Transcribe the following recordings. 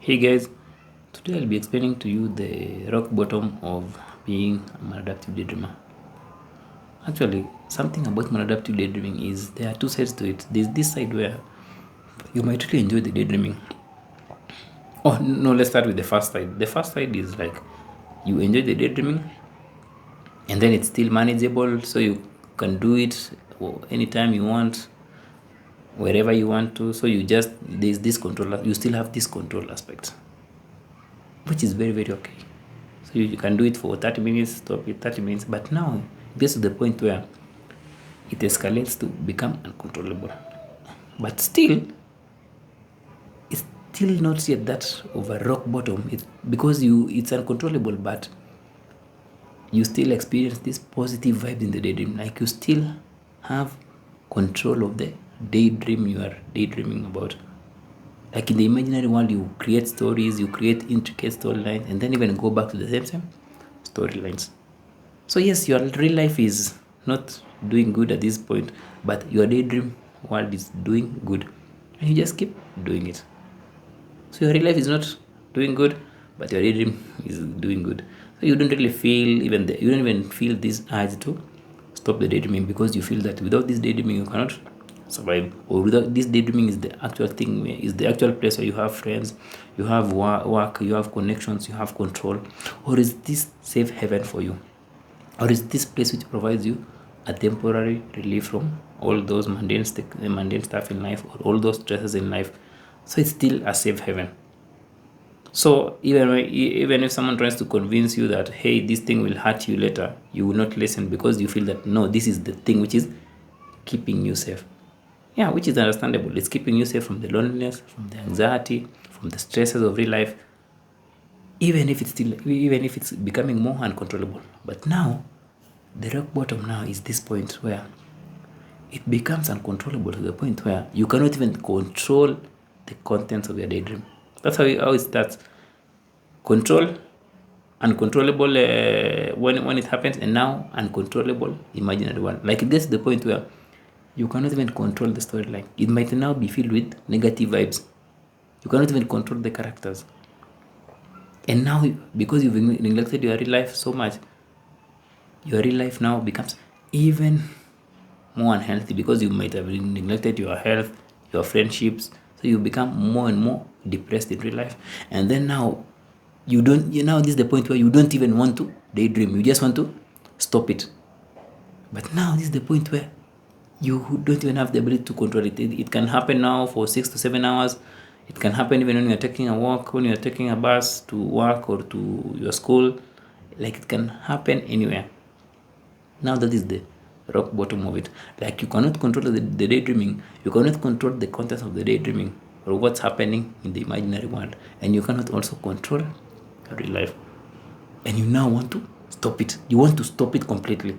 Hey guys, today I'll be explaining to you the rock bottom of being a maladaptive daydreamer. Actually, something about maladaptive daydreaming is there are two sides to it. There's this side where you might really enjoy the daydreaming. Oh no, let's start with the first side. The first side is like you enjoy the daydreaming and then it's still manageable, so you can do it anytime you want, wherever you want to. So there's this control, you still have this control aspect, which is very, very okay. So you can do it for 30 minutes, stop it 30 minutes, but now it gets to the point where it escalates to become uncontrollable. But still, it's still not yet that of a rock bottom. Because it's uncontrollable, but you still experience this positive vibe in the daydream. Like you still have control of the daydream you are daydreaming about. Like in the imaginary world, you create stories, you create intricate storylines, and then even go back to the same storylines. So yes, your real life is not doing good at this point, but your daydream world is doing good, and you just keep doing it. So your real life is not doing good, but your daydream is doing good. So you don't really feel you don't even feel this urge to stop the daydreaming, because you feel that without this daydreaming you cannot survive, or without this daydreaming is the actual thing, is the actual place where you have friends, you have work, you have connections, you have control, or is this safe haven for you, or is this place which provides you a temporary relief from all those mundane stuff in life, or all those stresses in life. So it's still a safe haven. So even if someone tries to convince you that, hey, this thing will hurt you later, you will not listen, because you feel that no, this is the thing which is keeping you safe. Yeah, which is understandable. It's keeping you safe from the loneliness, from the anxiety, from the stresses of real life, even if it's becoming more uncontrollable. But now the rock bottom now is this point where it becomes uncontrollable, to the point where you cannot even control the contents of your daydream. That's how it starts. Control, uncontrollable when it happens, and now uncontrollable imaginary one. Like it gets to the point where you cannot even control the storyline. It might now be filled with negative vibes. You cannot even control the characters. And now, because you've neglected your real life so much, your real life now becomes even more unhealthy, because you might have neglected your health, your friendships. So you become more and more depressed in real life. And then now this is the point where you don't even want to daydream. You just want to stop it. But now this is the point where you don't even have the ability to control it. It can happen now for 6 to 7 hours. It can happen even when you're taking a walk, when you're taking a bus to work or to your school. Like it can happen anywhere. Now that is the rock bottom of it. Like you cannot control the daydreaming. You cannot control the contents of the daydreaming, or what's happening in the imaginary world. And you cannot also control real life. And you now want to stop it. You want to stop it completely.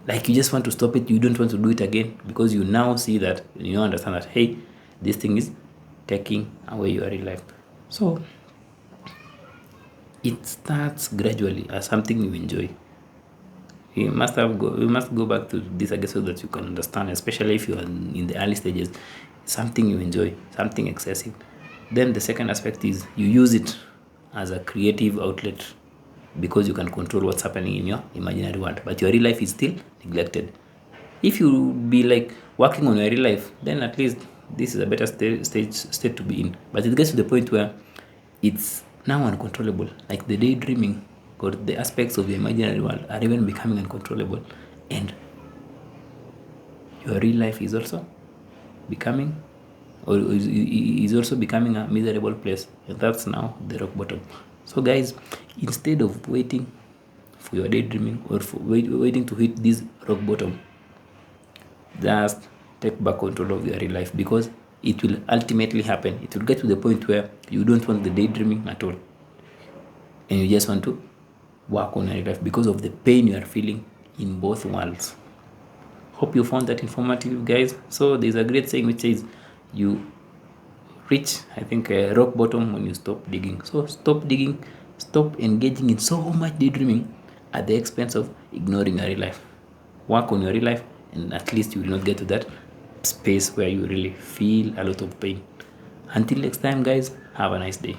Like you just want to stop it. You don't want to do it again, because you now see that, you understand that, hey, this thing is taking away your real life. So it starts gradually as something you enjoy. You must go back to this again, so that you can understand, especially if you are in the early stages, something you enjoy, something excessive. Then the second aspect is you use it as a creative outlet, because you can control what's happening in your imaginary world, but your real life is still neglected. If you be like working on your real life, then at least this is a better state to be in. But it gets to the point where it's now uncontrollable. Like the daydreaming or the aspects of the imaginary world are even becoming uncontrollable, and your real life is also becoming, or is also becoming a miserable place, and that's now the rock bottom. So guys, instead of waiting for your daydreaming, or for waiting to hit this rock bottom, just take back control of your real life, because it will ultimately happen. It will get to the point where you don't want the daydreaming at all, and you just want to work on your real life because of the pain you are feeling in both worlds. Hope you found that informative, guys. So there's a great saying which says you reach, I think, rock bottom when you stop digging. So stop digging, stop engaging in so much daydreaming at the expense of ignoring your real life. Work on your real life, and at least you will not get to that space where you really feel a lot of pain. Until next time, guys, have a nice day.